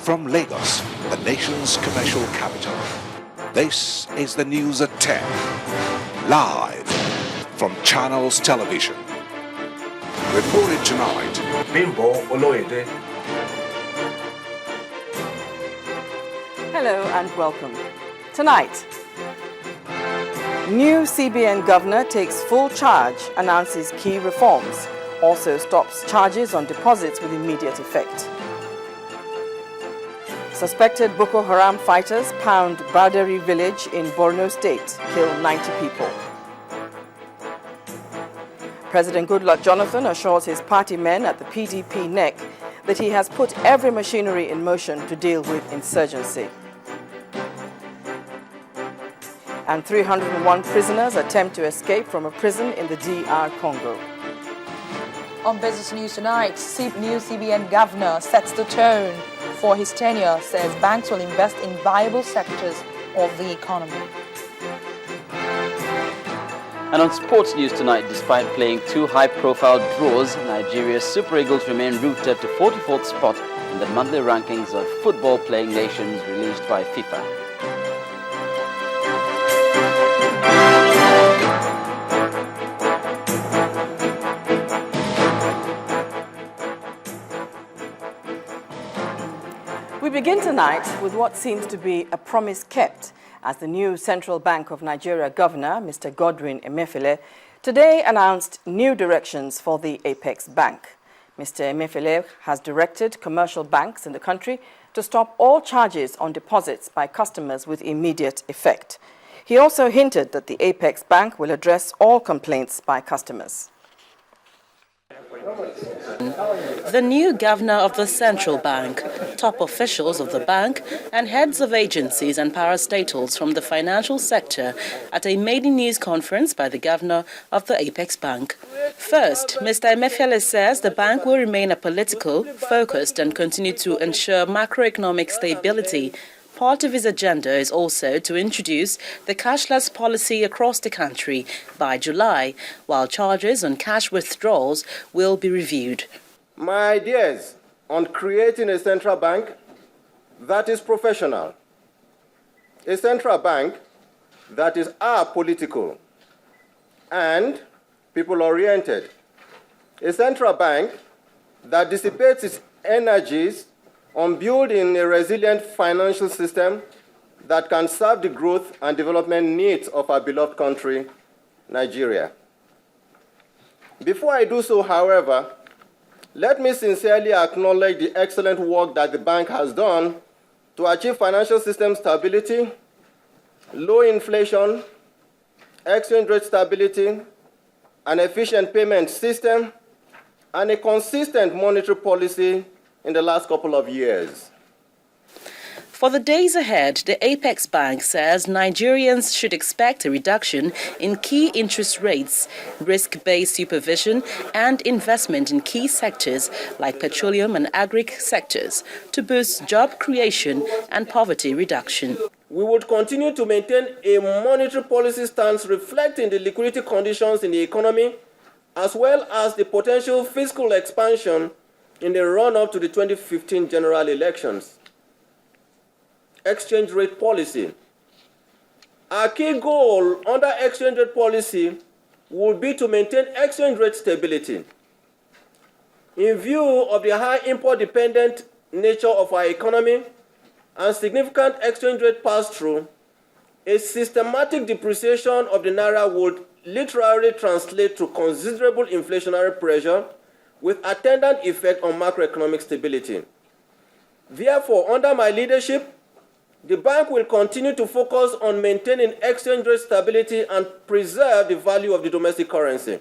From Lagos, the nation's commercial capital, this is the news at 10, live from Channels Television. Reported tonight, Bimbo Oloede. Hello and welcome. Tonight, new CBN governor takes full charge, announces key reforms, also stops charges on deposits with immediate effect. Suspected Boko Haram fighters pound Badari village in Borno State, kill 90 people. President Goodluck Jonathan assures his party men at the PDP NEC that he has put every machinery in motion to deal with insurgency. And 301 prisoners attempt to escape from a prison in the DR Congo. On Business News tonight, new CBN governor sets the tone for his tenure, says banks will invest in viable sectors of the economy. And on sports news tonight, despite playing two high-profile draws, Nigeria's Super Eagles remain rooted to 44th spot in the monthly rankings of football playing nations released by FIFA. We begin tonight with what seems to be a promise kept, as the new Central Bank of Nigeria governor, Mr. Godwin Emefiele, today announced new directions for the Apex Bank. Mr. Emefiele has directed commercial banks in the country to stop all charges on deposits by customers with immediate effect. He also hinted that the Apex Bank will address all complaints by customers. The new governor of the central bank, top officials of the bank, and heads of agencies and parastatals from the financial sector at a maiden news conference by the governor of the Apex Bank. First, Mr. Emefiele says the bank will remain apolitical, focused, and continue to ensure macroeconomic stability. Part of his agenda is also to introduce the cashless policy across the country by July, while charges on cash withdrawals will be reviewed. My ideas on creating a central bank that is professional, a central bank that is apolitical and people-oriented, a central bank that dissipates its energies on building a resilient financial system that can serve the growth and development needs of our beloved country, Nigeria. Before I do so, however, let me sincerely acknowledge the excellent work that the bank has done to achieve financial system stability, low inflation, exchange rate stability, an efficient payment system, and a consistent monetary policy in the last couple of years. For the days ahead, the Apex Bank says Nigerians should expect a reduction in key interest rates, risk-based supervision, and investment in key sectors like petroleum and agri sectors to boost job creation and poverty reduction. We would continue to maintain a monetary policy stance reflecting the liquidity conditions in the economy, as well as the potential fiscal expansion in the run-up to the 2015 general elections. Exchange rate policy. Our key goal under exchange rate policy will be to maintain exchange rate stability. In view of the high import-dependent nature of our economy and significant exchange rate pass-through, a systematic depreciation of the naira would literally translate to considerable inflationary pressure with attendant effect on macroeconomic stability. Therefore, under my leadership, the bank will continue to focus on maintaining exchange rate stability and preserve the value of the domestic currency.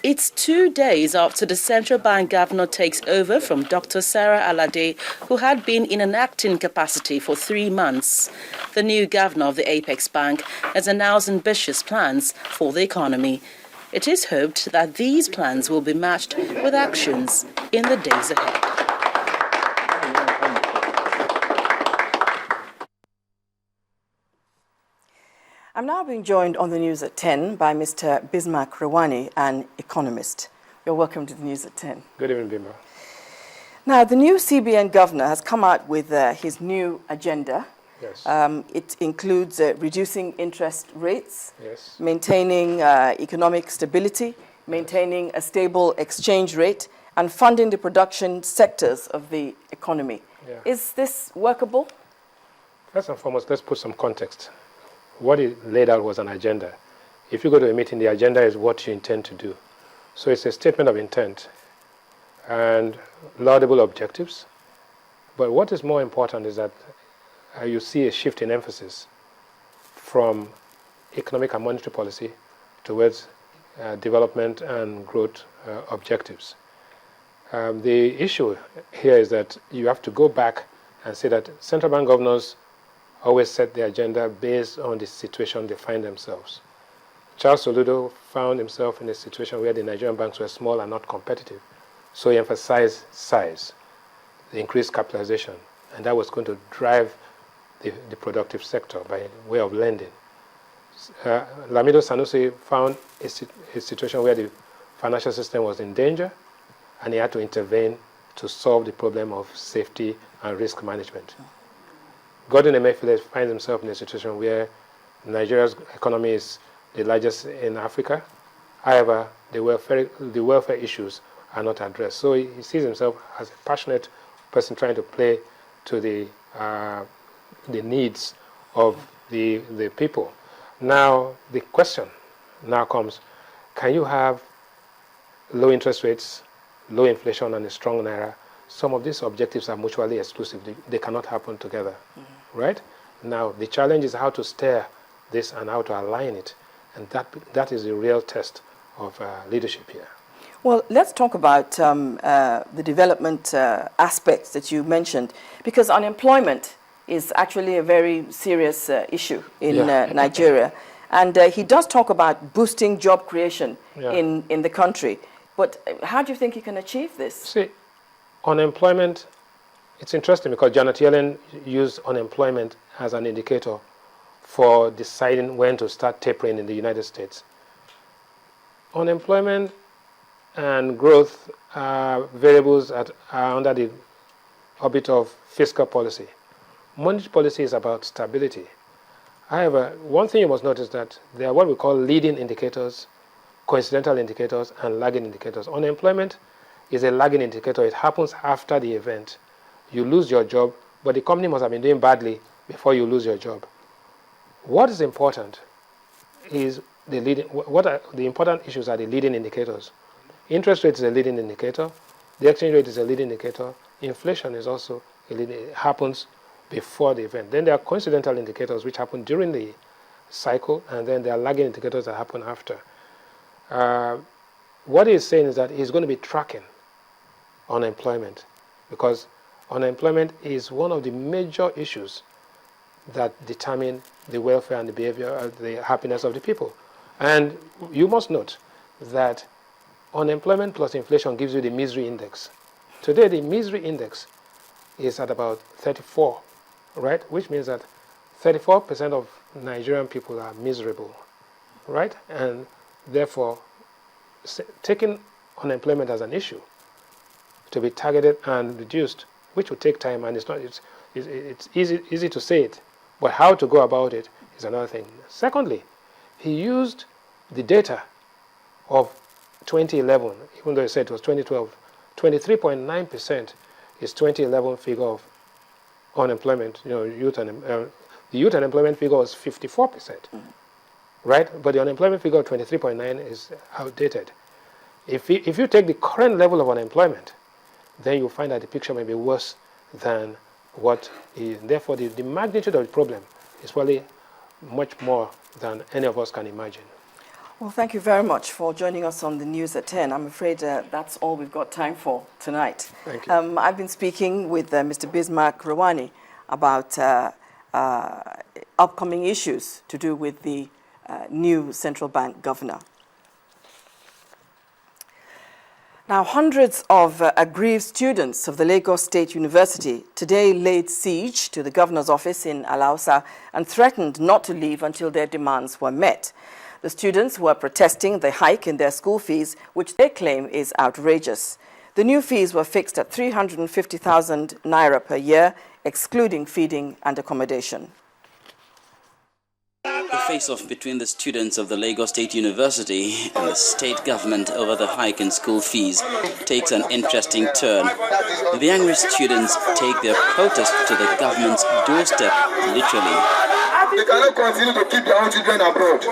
It's 2 days after the central bank governor takes over from Dr. Sarah Alade, who had been in an acting capacity for 3 months. The new governor of the Apex Bank has announced ambitious plans for the economy. It is hoped that these plans will be matched with actions in the days ahead. I'm now being joined on the news at 10 by Mr. Bismarck Rewani, an economist. You're welcome to the news at 10. Good evening, Bimbo. Now, the new CBN governor has come out with his new agenda. Yes. It includes reducing interest rates, Yes. maintaining economic stability, maintaining a stable exchange rate, and funding the production sectors of the economy. Yeah. Is this workable? First and foremost, let's put some context. What he laid out was an agenda. If you go to a meeting, the agenda is what you intend to do. So it's a statement of intent and laudable objectives. But what is more important is that you see a shift in emphasis from economic and monetary policy towards development and growth objectives. The issue here is that you have to go back and say that central bank governors always set the agenda based on the situation they find themselves. Charles Soludo found himself in a situation where the Nigerian banks were small and not competitive. So he emphasized size, the increased capitalization, and that was going to drive the productive sector by way of lending. Lamido Sanusi found a situation where the financial system was in danger, and he had to intervene to solve the problem of safety and risk management. Godwin Emefiele finds himself in a situation where Nigeria's economy is the largest in Africa. However, the welfare issues are not addressed. So he sees himself as a passionate person trying to play to the needs of the people. Now, the question now comes, can you have low interest rates, low inflation, and a strong naira? Some of these objectives are mutually exclusive. They cannot happen together, right? Now, the challenge is how to steer this and how to align it. And that is the real test of leadership here. Well, let's talk about the development aspects that you mentioned, because unemployment is actually a very serious issue in Nigeria. And he does talk about boosting job creation in the country. But how do you think he can achieve this? See, unemployment, it's interesting because Janet Yellen used unemployment as an indicator for deciding when to start tapering in the United States. Unemployment and growth are variables that are under the orbit of fiscal policy. Monetary policy is about stability. However, one thing you must notice that there are what we call leading indicators, coincidental indicators, and lagging indicators. Unemployment is a lagging indicator. It happens after the event. You lose your job, but the company must have been doing badly before you lose your job. What is important is the important issues are the leading indicators. Interest rate is a leading indicator. The exchange rate is a leading indicator. Inflation is also a leading, it happens before the event. Then there are coincidental indicators which happen during the cycle, and then there are lagging indicators that happen after. What he's saying is that he's going to be tracking unemployment, because unemployment is one of the major issues that determine the welfare and the behavior, the happiness of the people. And you must note that unemployment plus inflation gives you the misery index. Today, the misery index is at about 34, right? Which means that 34% of Nigerian people are miserable, right? And therefore, taking unemployment as an issue to be targeted and reduced, which will take time, and it's easy to say it, but how to go about it is another thing. Secondly, he used the data of 2011, even though he said it was 2012, 23.9% is 2011 figure of unemployment. You know, the youth unemployment figure was 54%, right? But the unemployment figure of 23.9 is outdated. If you take the current level of unemployment, then you'll find that the picture may be worse than what is. Therefore, the magnitude of the problem is probably much more than any of us can imagine. Well, thank you very much for joining us on the News at 10. I'm afraid that's all we've got time for tonight. Thank you. I've been speaking with Mr. Bismarck Rawani about upcoming issues to do with the new central bank governor. Now, hundreds of aggrieved students of the Lagos State University today laid siege to the governor's office in Alausa and threatened not to leave until their demands were met. The students were protesting the hike in their school fees, which they claim is outrageous. The new fees were fixed at 350,000 naira per year, excluding feeding and accommodation. The face-off between the students of the Lagos State University and the state government over the hike in school fees takes an interesting turn. The angry students take their protest to the government's doorstep, literally. They cannot continue to keep their own children abroad,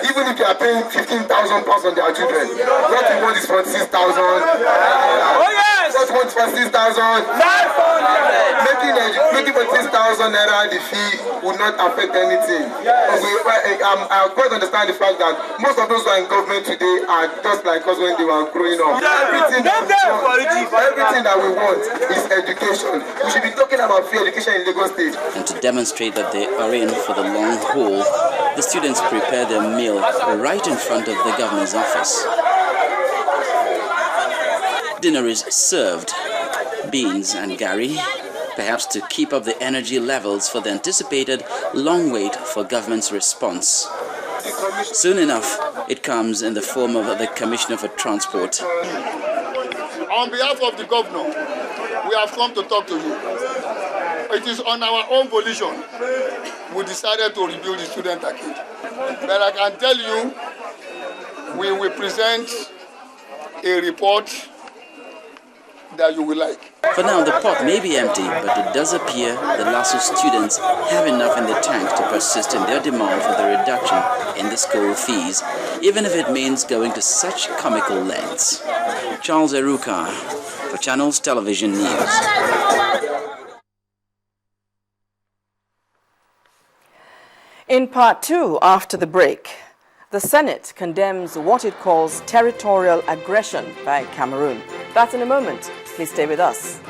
even if they are paying 15,000 pounds on their children. What we want is 46,000. Oh yes! What we want is 46,000. 500. Making 46,000 naira the fee would not affect anything. I quite understand the fact that most of those who are in government today are just like us when they were growing up. Everything that we want is education. We should be talking about free education in Lagos State. And to demonstrate that they are in for the long haul, the students prepare their meal right in front of the governor's office. Dinner is served, beans and gari, perhaps to keep up the energy levels for the anticipated long wait for government's response. Soon enough, it comes in the form of the Commissioner for Transport. On behalf of the governor, we have come to talk to you. It is on our own volition we decided to review the student package. But I can tell you, we will present a report that you will like. For now, the pot may be empty, but it does appear the LASU students have enough in the tank to persist in their demand for the reduction in the school fees, even if it means going to such comical lengths. Charles Eruka for Channels Television News. In part two, after the break, the Senate condemns what it calls territorial aggression by Cameroon. That's in a moment. Please stay with us.